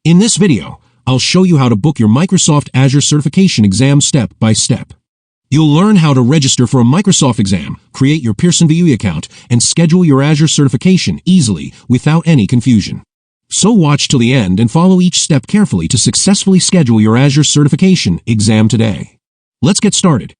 In this video, I'll show you how to book your Microsoft Azure certification exam step by step. You'll learn how to register for a Microsoft exam, create your Pearson VUE account, and schedule your Azure certification easily without any confusion. So watch till the end and follow each step carefully to successfully schedule your Azure certification exam today. Let's get started.